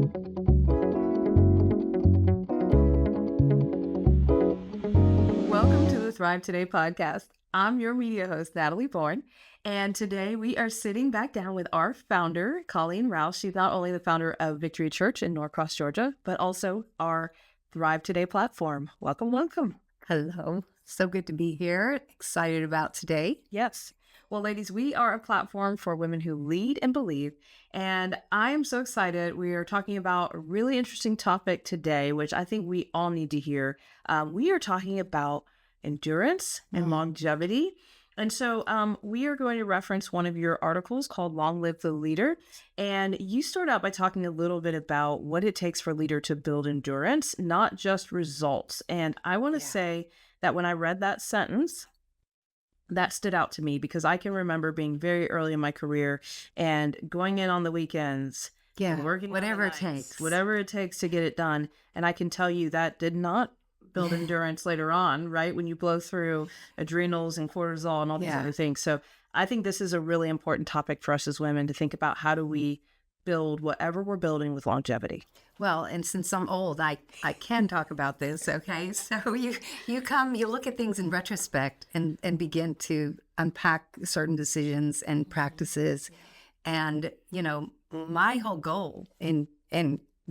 Welcome to the Thrive Today podcast. I'm your media host, Natalie Born, and today we are sitting back down with our founder, Colleen Rouse. She's not only the founder of Victory Church in Norcross, Georgia, but also our Thrive Today platform. Welcome, welcome. Hello. So good to be here. Excited about today. Yes. Well, ladies, we are a platform for women who lead and believe, and I am so excited. We are talking about a really interesting topic today, which I think we all need to hear. We are talking about endurance and longevity. And so we are going to reference one of your articles called Long Live the Leader. And you start out by talking a little bit about what it takes for a leader to build endurance, not just results. And I want to say that when I read that sentence, that stood out to me because I can remember being very early in my career and going in on the weekends, working whatever it takes to get it done. And I can tell you that did not build endurance later on, right? When you blow through adrenals and cortisol and all these other things. So I think this is a really important topic for us as women to think about. How do we build whatever we're building with longevity? Well, and since I'm old, I can talk about this, okay? So you look at things in retrospect and begin to unpack certain decisions and practices. And, you know, my whole goal in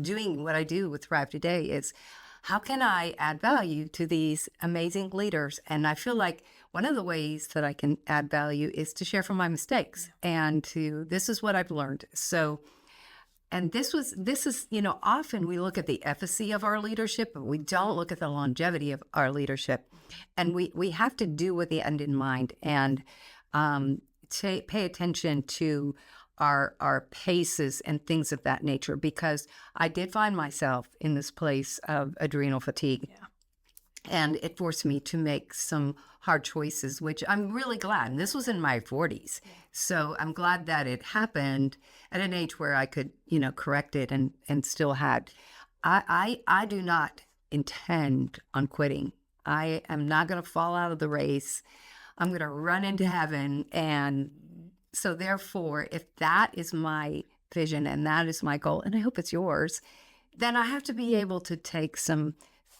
doing what I do with Thrive Today is, how can I add value to these amazing leaders? And I feel like one of the ways that I can add value is to share from my mistakes and this is what I've learned. So, and this is, you know, often we look at the efficacy of our leadership, but we don't look at the longevity of our leadership. And we have to do with the end in mind and pay attention to our paces and things of that nature, because I did find myself in this place of adrenal fatigue. And it forced me to make some hard choices, which I'm really glad. And this was in my 40s. So I'm glad that it happened at an age where I could, you know, correct it and still had. I do not intend on quitting. I am not going to fall out of the race. I'm going to run into heaven. And so therefore, if that is my vision and that is my goal, and I hope it's yours, then I have to be able to take some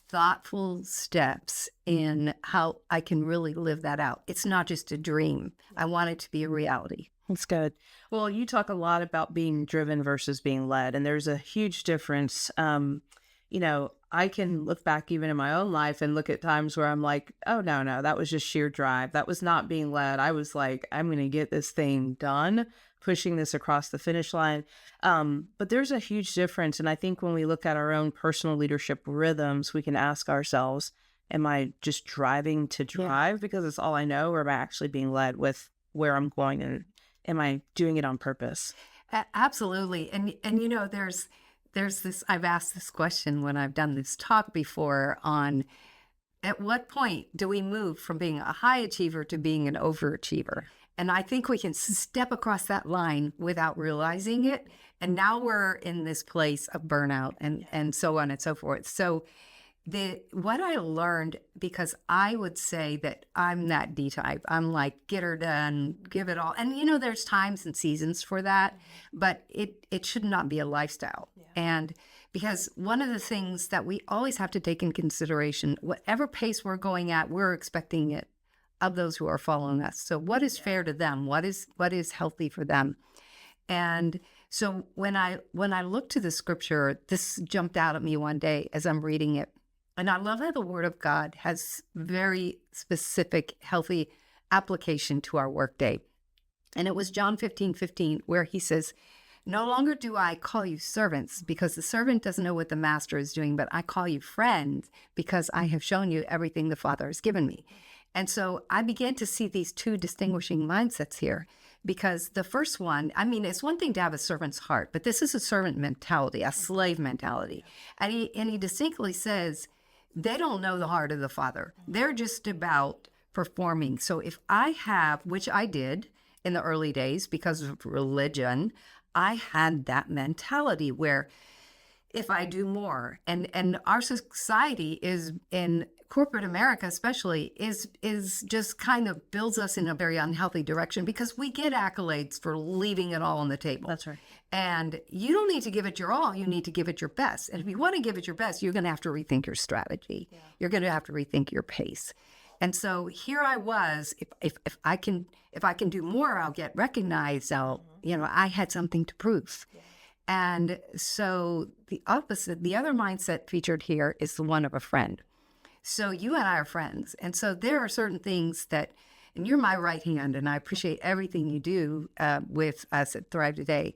thoughtful steps in how I can really live that out. It's not just a dream. I want it to be a reality. That's good. Well, you talk a lot about being driven versus being led, and there's a huge difference. You know, I can look back even in my own life and look at times where I'm like, oh, no, that was just sheer drive. That was not being led. I was like, I'm going to get this thing done, pushing this across the finish line. But there's a huge difference. And I think when we look at our own personal leadership rhythms, we can ask ourselves, am I just driving to drive because it's all I know, or am I actually being led with where I'm going? And am I doing it on purpose? Absolutely. And you know, there's this, I've asked this question when I've done this talk before on at what point do we move from being a high achiever to being an overachiever? And I think we can step across that line without realizing it. And now we're in this place of burnout and so on and so forth. So what I learned, because I would say that I'm that D type. I'm like, get her done, give it all. And, you know, there's times and seasons for that, but it should not be a lifestyle. And because one of the things that we always have to take in consideration, whatever pace we're going at, we're expecting it of those who are following us. So what is fair to them? What is healthy for them? And so when I looked to the scripture, this jumped out at me one day as I'm reading it. And I love how the Word of God has very specific, healthy application to our workday. And it was John 15:15, where he says, no longer do I call you servants, because the servant doesn't know what the master is doing, but I call you friends because I have shown you everything the Father has given me. And so I began to see these two distinguishing mindsets here, because the first one, I mean, it's one thing to have a servant's heart, but this is a servant mentality, a slave mentality. And he distinctly says, they don't know the heart of the Father. They're just about performing. So if I have, which I did in the early days because of religion, I had that mentality where if I do more, and our society is in corporate America especially is just kind of builds us in a very unhealthy direction because we get accolades for leaving it all on the table. That's right. And you don't need to give it your all, you need to give it your best. And if you want to give it your best, you're going to have to rethink your strategy. Yeah. You're going to have to rethink your pace. And so here I was, if I can do more, I'll get recognized. I had something to prove. Yeah. And so the opposite, the other mindset featured here is the one of a friend. So you and I are friends. And so there are certain things that, and you're my right hand, and I appreciate everything you do with us at Thrive Today.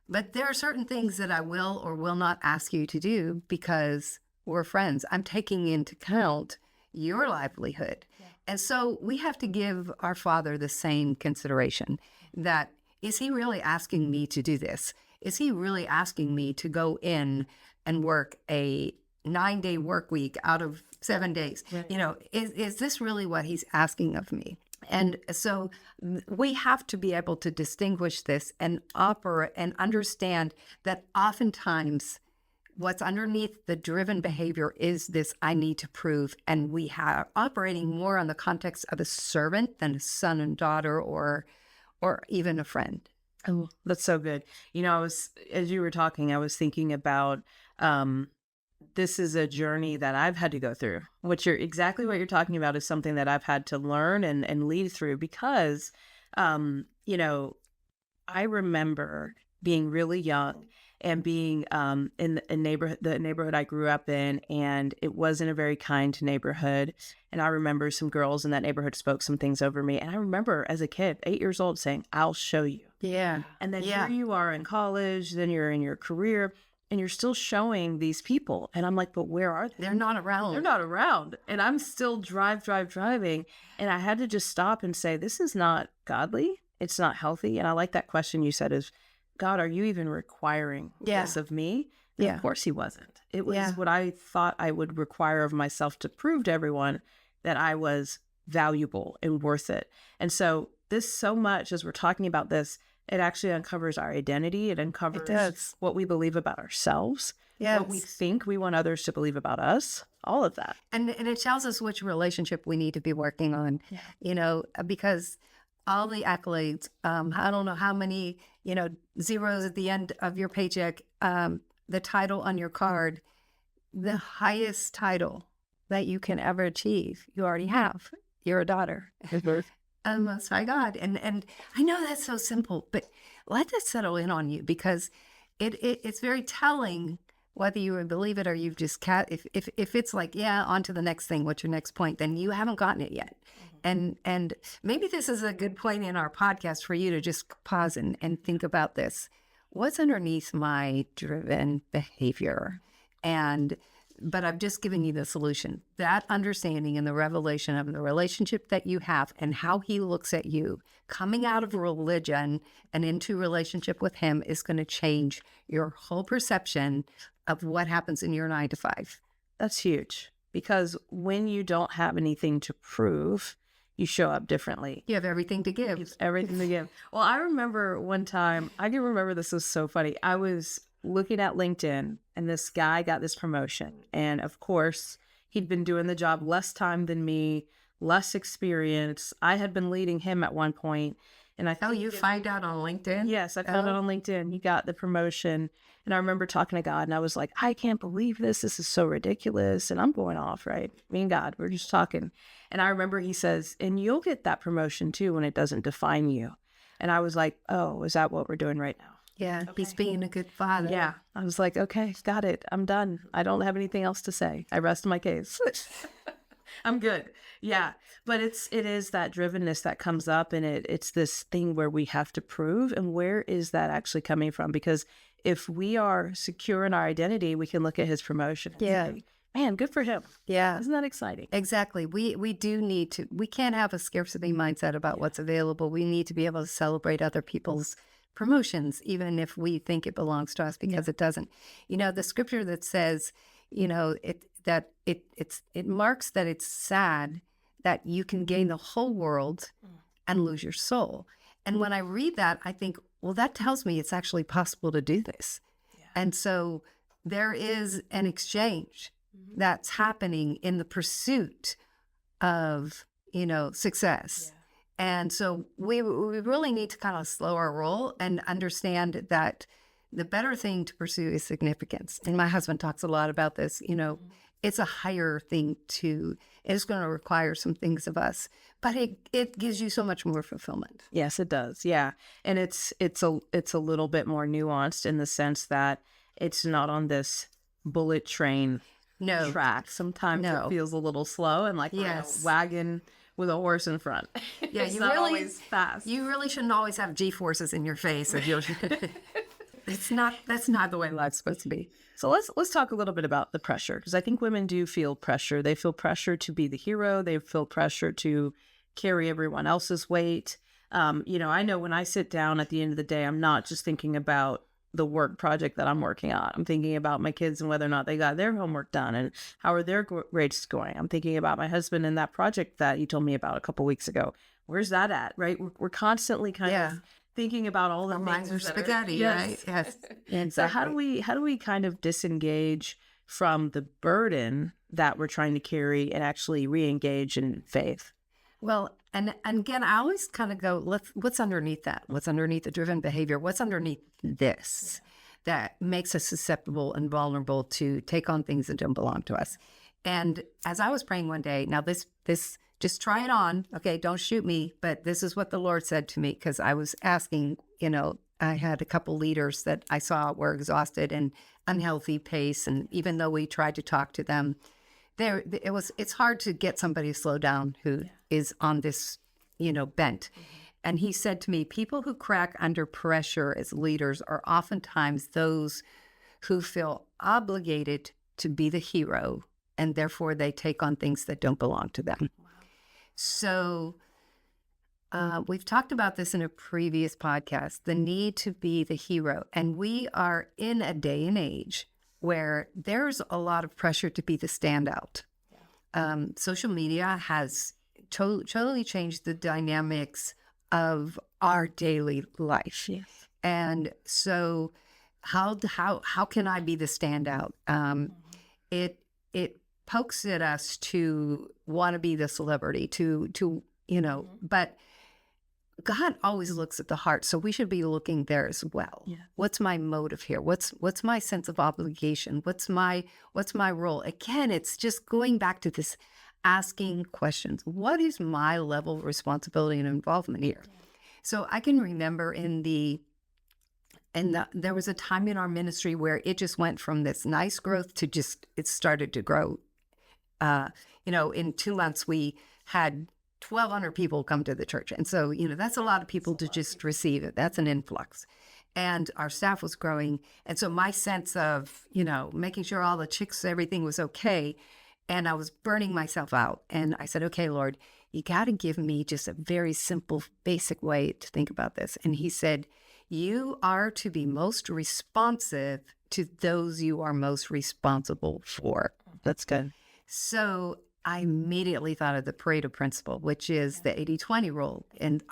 But there are certain things that I will or will not ask you to do because we're friends. I'm taking into account your livelihood. Yeah. And so we have to give our Father the same consideration that, is he really asking me to do this? Is he really asking me to go in and work a 9-day work week out of 7 days? Right. Is this really what he's asking of me? And so we have to be able to distinguish this and operate and understand that oftentimes what's underneath the driven behavior is this I need to prove. And we are operating more on the context of a servant than a son and daughter or even a friend. Oh, that's so good. As you were talking, I was thinking about this is a journey that I've had to go through, exactly what you're talking about is something that I've had to learn and lead through because, I remember being really young and being in the neighborhood I grew up in, and it wasn't a very kind neighborhood. And I remember some girls in that neighborhood spoke some things over me. And I remember as a kid, 8 years old, saying, I'll show you. Yeah. And then here you are in college, then you're in your career, and you're still showing these people. And I'm like, but where are they? They're not around. They're not around. And I'm still driving. And I had to just stop and say, this is not godly. It's not healthy. And I like that question you said is, God, are you even requiring this of me? And of course he wasn't. It was what I thought I would require of myself to prove to everyone that I was valuable and worth it. And so this so much, as we're talking about this, it actually uncovers our identity. It uncovers what we believe about ourselves, what we think we want others to believe about us, all of that. And it tells us which relationship we need to be working on, because all the accolades, I don't know how many, zeros at the end of your paycheck, the title on your card, the highest title that you can ever achieve, you already have. You're a daughter. Most High God. And I know that's so simple, but let that settle in on you because it's very telling whether you believe it or you've just if it's like, on to the next thing, what's your next point, then you haven't gotten it yet. And maybe this is a good point in our podcast for you to just pause and think about this. What's underneath my driven behavior? But I've just given you the solution. That understanding and the revelation of the relationship that you have and how he looks at you coming out of religion and into relationship with him is going to change your whole perception of what happens in your 9 to 5. That's huge because when you don't have anything to prove, you show up differently. You have everything to give. You have everything to give. Well, I remember one time, I can remember this was so funny. I was looking at LinkedIn and this guy got this promotion. And of course, he'd been doing the job less time than me, less experience. I had been leading him at one point. And I you find out on LinkedIn? Yes, I found out on LinkedIn. He got the promotion. And I remember talking to God and I was like, I can't believe this. This is so ridiculous. And I'm going off, right? Me and God, we're just talking. And I remember he says, and you'll get that promotion too when it doesn't define you. And I was like, oh, is that what we're doing right now? Yeah, okay. He's being a good father. Yeah. I was like, okay, got it. I'm done. I don't have anything else to say. I rest my case. I'm good. Yeah. But it is that drivenness that comes up and it's this thing where we have to prove. And where is that actually coming from? Because if we are secure in our identity, we can look at his promotion and say, man, good for him. Yeah. Isn't that exciting? Exactly. We do need to, we can't have a scarcity mindset about what's available. We need to be able to celebrate other people's promotions, even if we think it belongs to us, because it doesn't. The scripture that says, it marks that it's sad that you can gain the whole world and lose your soul. And when I read that, I think, well, that tells me it's actually possible to do this. Yeah. And so there is an exchange that's happening in the pursuit of, success. And so we really need to kind of slow our roll and understand that the better thing to pursue is significance. And my husband talks a lot about this, it's a higher thing it's going to require some things of us, but it gives you so much more fulfillment. Yes, it does. Yeah. And it's a little bit more nuanced in the sense that it's not on this bullet train track. Sometimes it feels a little slow and like a wagon with a horse in front. Yeah, it's not always fast. You really shouldn't always have G-forces in your face. That's not the way life's supposed to be. So let's talk a little bit about the pressure, because I think women do feel pressure. They feel pressure to be the hero. They feel pressure to carry everyone else's weight. I know when I sit down at the end of the day, I'm not just thinking about the work project that I'm working on. I'm thinking about my kids and whether or not they got their homework done and how are their grades going. I'm thinking about my husband and that project that he told me about a couple weeks ago. Where's that at? Right? We're constantly kind of thinking about all the things. Minds are spaghetti, right? Yes. And so how do we kind of disengage from the burden that we're trying to carry and actually re-engage in faith? Well, and again, I always kind of go, what's underneath that? What's underneath the driven behavior? What's underneath this that makes us susceptible and vulnerable to take on things that don't belong to us? And as I was praying one day, now this just try it on, okay? Don't shoot me, but this is what the Lord said to me, because I was asking, I had a couple leaders that I saw were exhausted and unhealthy pace, and even though we tried to talk to them, it's hard to get somebody to slow down who is on this, bent. And he said to me, people who crack under pressure as leaders are oftentimes those who feel obligated to be the hero, and therefore they take on things that don't belong to them. Wow. So we've talked about this in a previous podcast, the need to be the hero. And we are in a day and age where there's a lot of pressure to be the standout. Social media has totally changed the dynamics of our daily life. Yes. And so how can I be the standout? It pokes at us to want to be the celebrity, but God always looks at the heart, so we should be looking there as well. Yeah. What's my motive here? What's my sense of obligation? What's my role? Again, it's just going back to this asking questions. What is my level of responsibility and involvement here? Yeah. So I can remember there was a time in our ministry where it just went from this nice growth to it started to grow. In 2 months we had 1,200 people come to the church. And so, that's a lot of people to just receive it. That's an influx. And our staff was growing. And so my sense of, making sure all the chicks, everything was okay. And I was burning myself out. And I said, okay, Lord, you got to give me just a very simple, basic way to think about this. And he said, you are to be most responsive to those you are most responsible for. That's good. So I immediately thought of the Pareto principle, which is the 80-20 rule. And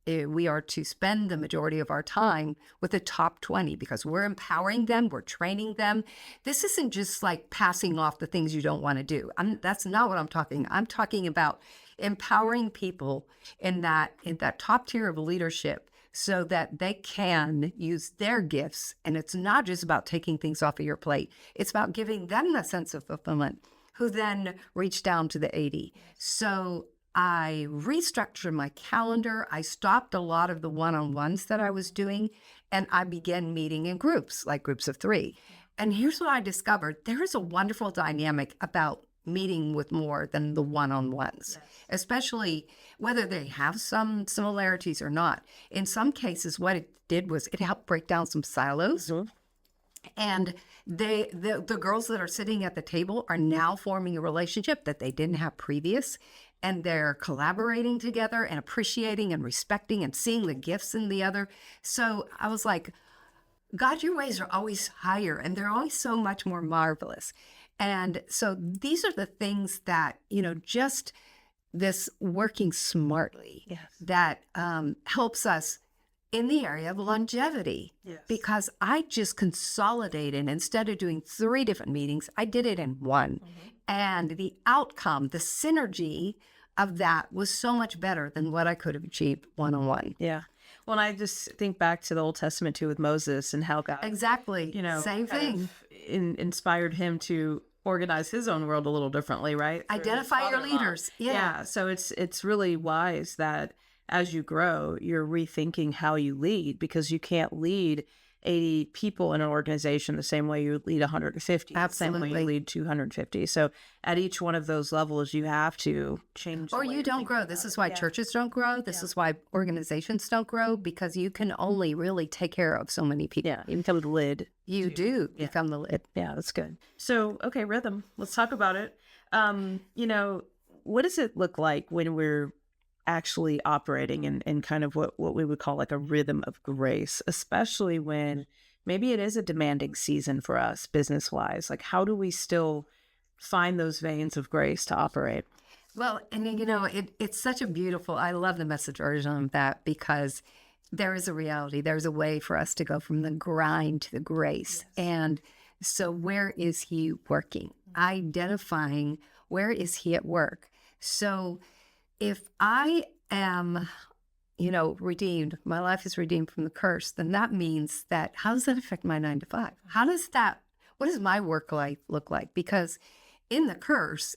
we are to spend the majority of our time with the top 20 because we're empowering them, we're training them. This isn't just like passing off the things you don't want to do. That's not what I'm talking. I'm talking about empowering people in that top tier of leadership so that they can use their gifts. And it's not just about taking things off of your plate. It's about giving them a sense of fulfillment, who then reached down to the 80. So I restructured my calendar. I stopped a lot of the one-on-ones that I was doing, and I began meeting in groups, like groups of 3. And here's what I discovered. There is a wonderful dynamic about meeting with more than the one-on-ones, especially whether they have some similarities or not. In some cases, what it did was it helped break down some silos. Mm-hmm. And the girls that are sitting at the table are now forming a relationship that they didn't have previous. And they're collaborating together and appreciating and respecting and seeing the gifts in the other. So I was like, God, your ways are always higher and they're always so much more marvelous. And so these are the things that, just this working smartly that helps us in the area of longevity. Yes. Because I just consolidated. Instead of doing 3 different meetings, I did it in one. And the outcome, the synergy of that was so much better than what I could have achieved one-on-one. Yeah. Well, and I just think back to the Old Testament too with Moses and how God, Exactly. kind Same thing. of inspired him to organize his own world a little differently, right? Through his Identify your father-in-law. leaders. Yeah. So it's really wise that as you grow, you're rethinking how you lead, because you can't lead 80 people in an organization the same way you lead 150, the same way Absolutely. you lead 250. So at each one of those levels, you have to change. Or you don't grow. This is why churches don't grow. This is why organizations don't grow, because you can only really take care of so many people. Yeah, you become the lid. You do become the lid. Yeah, that's good. So, okay, rhythm. Let's talk about it. What does it look like when we're actually operating in kind of what we would call like a rhythm of grace, especially when maybe it is a demanding season for us business wise? Like, how do we still find those veins of grace to operate? Well, and it's such a beautiful, I love the message version of that, because there is a reality. There's a way for us to go from the grind to the grace. And so where is he working? Identifying where is he at work? So if I am, redeemed, my life is redeemed from the curse, then that means that how does that affect my 9 to 5? What does my work life look like? Because in the curse,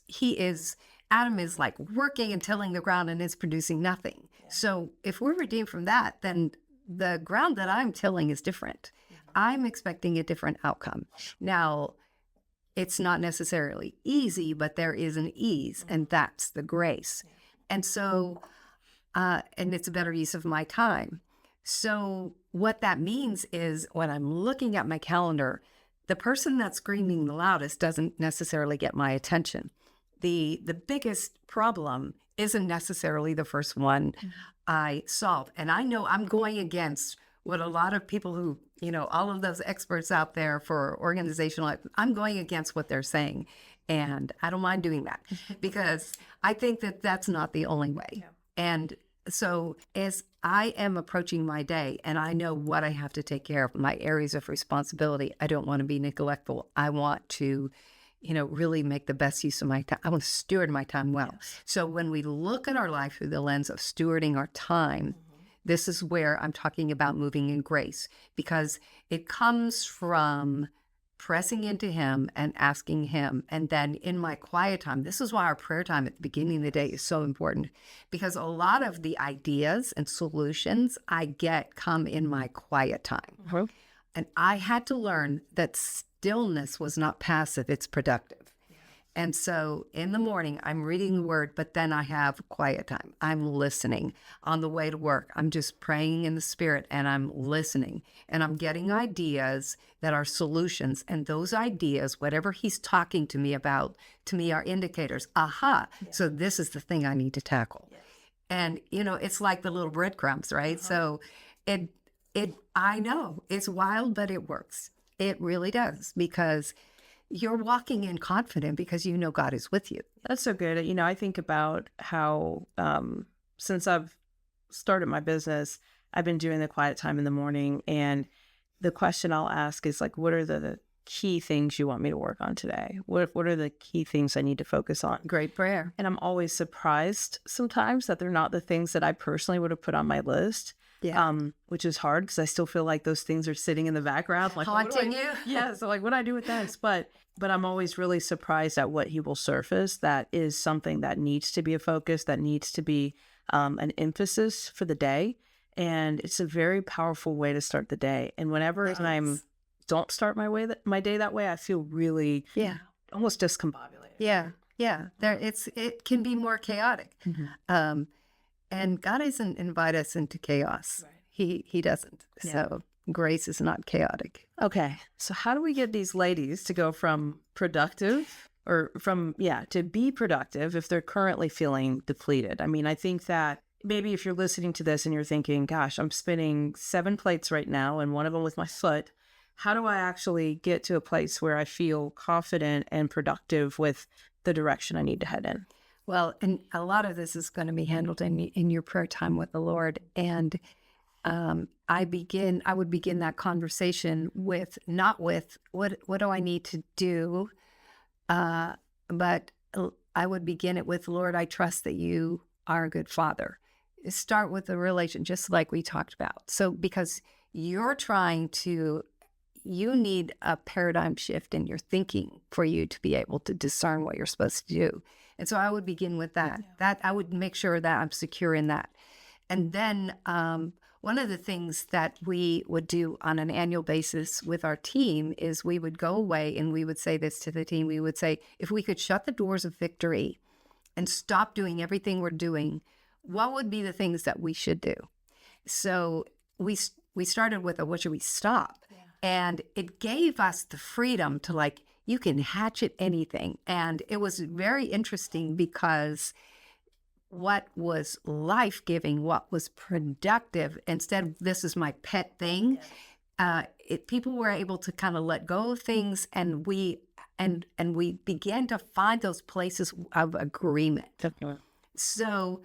Adam is like working and tilling the ground and is producing nothing. So if we're redeemed from that, then the ground that I'm tilling is different. I'm expecting a different outcome. Now, it's not necessarily easy, but there is an ease, and that's the grace. And so, and it's a better use of my time. So what that means is when I'm looking at my calendar, the person that's screaming the loudest doesn't necessarily get my attention. The biggest problem isn't necessarily the first one I solve. And I know I'm going against what a lot of people who, all of those experts out there for organizational, I'm going against what they're saying. And I don't mind doing that because I think that that's not the only way. And so as I am approaching my day and I know what I have to take care of, my areas of responsibility, I don't want to be neglectful. I want to, really make the best use of my time. I want to steward my time well. So when we look at our life through the lens of stewarding our time, this is where I'm talking about moving in grace, because it comes from pressing into him and asking him. And then in my quiet time, this is why our prayer time at the beginning of the day is so important, because a lot of the ideas and solutions I get come in my quiet time. And I had to learn that stillness was not passive, it's productive. And so in the morning, I'm reading the word, but then I have quiet time. I'm listening. On the way to work, I'm just praying in the spirit and I'm listening. And I'm getting ideas that are solutions. And those ideas, whatever he's talking to me about, to me are indicators. Aha, so this is the thing I need to tackle. And, it's like the little breadcrumbs, right? So I know it's wild, but it works. It really does, because you're walking in confident because God is with you. That's so good. I think about how since I've started my business, I've been doing the quiet time in the morning. And the question I'll ask is like, what are the key things you want me to work on today? What are the key things I need to focus on? Great prayer. And I'm always surprised sometimes that they're not the things that I personally would have put on my list. Which is hard because I still feel like those things are sitting in the background, like haunting you. Yeah, so like what do I do with this? But I'm always really surprised at what he will surface. That is something that needs to be a focus, that needs to be an emphasis for the day, and it's a very powerful way to start the day. And whenever I don't start my day that way, I feel really almost discombobulated. It can be more chaotic. And God doesn't invite us into chaos. Right. He doesn't. Yeah. So grace is not chaotic. Okay. So how do we get these ladies to go from productive to be productive if they're currently feeling depleted? I mean, I think that maybe if you're listening to this and you're thinking, gosh, I'm spinning 7 plates right now and one of them with my foot. How do I actually get to a place where I feel confident and productive with the direction I need to head in? Well, and a lot of this is going to be handled in your prayer time with the Lord. And I would begin that conversation with, not with what do I need to do, but I would begin it with, Lord, I trust that you are a good father. Start with the relation, just like we talked about. So because you need a paradigm shift in your thinking for you to be able to discern what you're supposed to do. And so I would begin with that. That I would make sure that I'm secure in that. And then one of the things that we would do on an annual basis with our team is we would go away and we would say this to the team. We would say, if we could shut the doors of victory and stop doing everything we're doing, what would be the things that we should do? So we started with what should we stop? Yeah. And it gave us the freedom to, like, you can hatchet anything. And it was very interesting because what was life-giving, what was productive, instead of this is my pet thing, people were able to kind of let go of things, and we began to find those places of agreement. Definitely. So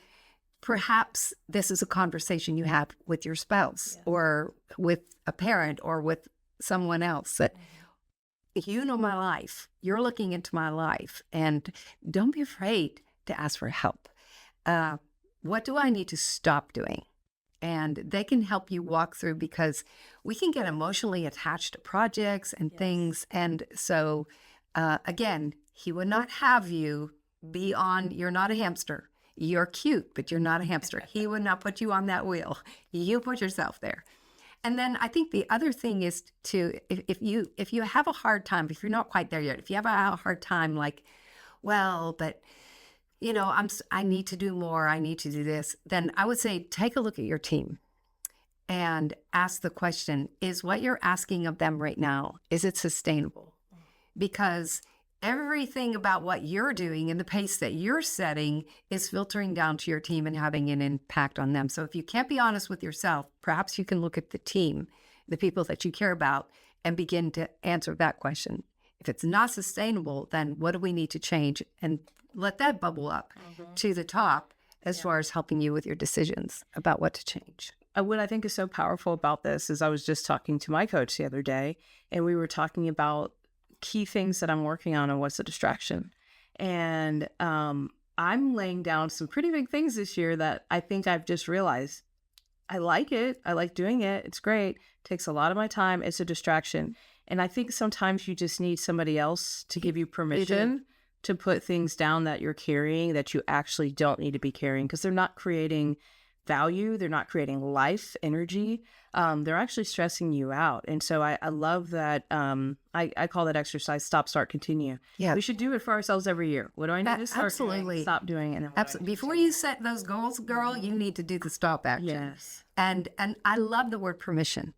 perhaps this is a conversation you have with your spouse or with a parent or with someone else that, you know my life, you're looking into my life, and don't be afraid to ask for help. What do I need to stop doing? And they can help you walk through, because we can get emotionally attached to projects and things. And so, again, he would not have you you're not a hamster. You're cute, but you're not a hamster. He would not put you on that wheel. You put yourself there. And then I think the other thing is if you have a hard time, if you're not quite there yet, if you have a hard time, like, well, but I need to do more, I need to do this, then I would say, take a look at your team and ask the question, is what you're asking of them right now, is it sustainable? Because everything about what you're doing and the pace that you're setting is filtering down to your team and having an impact on them. So if you can't be honest with yourself, perhaps you can look at the team, the people that you care about, and begin to answer that question. If it's not sustainable, then what do we need to change? And let that bubble up to the top as far as helping you with your decisions about what to change. What I think is so powerful about this is I was just talking to my coach the other day, and we were talking about key things that I'm working on and what's a distraction. And I'm laying down some pretty big things this year that I think I've just realized I like it. I like doing it. It's great. It takes a lot of my time. It's a distraction. And I think sometimes you just need somebody else to give you permission to put things down that you're carrying that you actually don't need to be carrying, because they're not creating value. They're not creating life, energy. They're actually stressing you out. And so I love that. I call that exercise stop, start, continue. Yeah. We should do it for ourselves every year. What do I need to start doing? Stop doing it. And absolutely. Before you set those goals, girl, you need to do the stop action. Yes. And I love the word permission.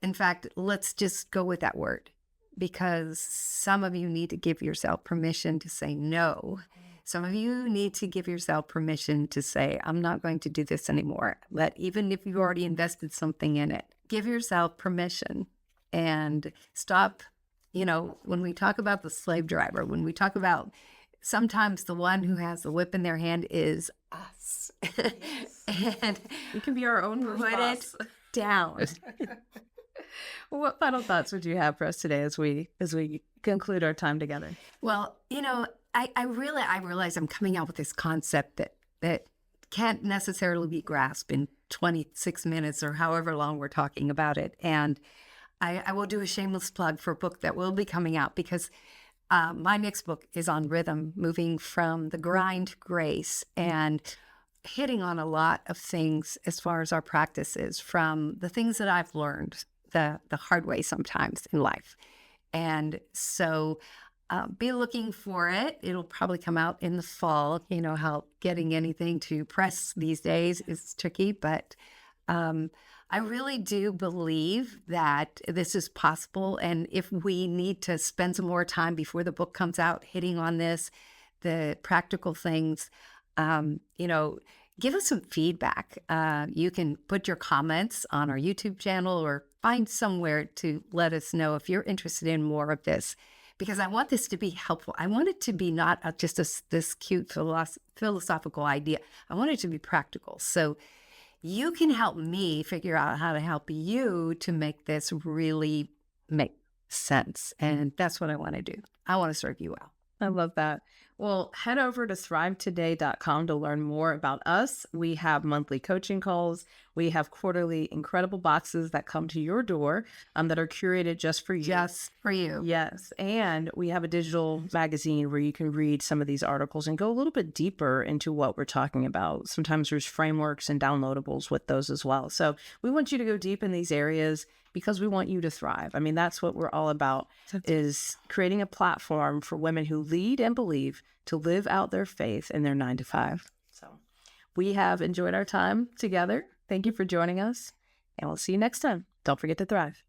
In fact, let's just go with that word, because some of you need to give yourself permission to say no. Some of you need to give yourself permission to say, I'm not going to do this anymore. Even if you've already invested something in it, give yourself permission and stop. When we talk about the slave driver, when we talk about sometimes the one who has the whip in their hand is us. Yes. And we can be our own put boss. It down. What final thoughts would you have for us today as we conclude our time together? Well, I realize I'm coming out with this concept that can't necessarily be grasped in 26 minutes or however long we're talking about it. And I will do a shameless plug for a book that will be coming out, because my next book is on rhythm, moving from the grind to grace, and hitting on a lot of things as far as our practices, from the things that I've learned the hard way sometimes in life. And so be looking for it. It'll probably come out in the fall. You know how getting anything to press these days is tricky, but I really do believe that this is possible. And if we need to spend some more time before the book comes out hitting on this, the practical things, give us some feedback. You can put your comments on our YouTube channel or find somewhere to let us know if you're interested in more of this, because I want this to be helpful. I want it to be not just this cute philosophical idea. I want it to be practical. So you can help me figure out how to help you to make this really make sense. And that's what I want to do. I want to serve you well. I love that. Well, head over to thrivetoday.com to learn more about us. We have monthly coaching calls. We have quarterly incredible boxes that come to your door that are curated just for you. Just for you. Yes. And we have a digital magazine where you can read some of these articles and go a little bit deeper into what we're talking about. Sometimes there's frameworks and downloadables with those as well. So we want you to go deep in these areas because we want you to thrive. I mean, that's what we're all about, is creating a platform for women who lead and believe to live out their faith in their 9 to 5. So we have enjoyed our time together. Thank you for joining us, and we'll see you next time. Don't forget to thrive.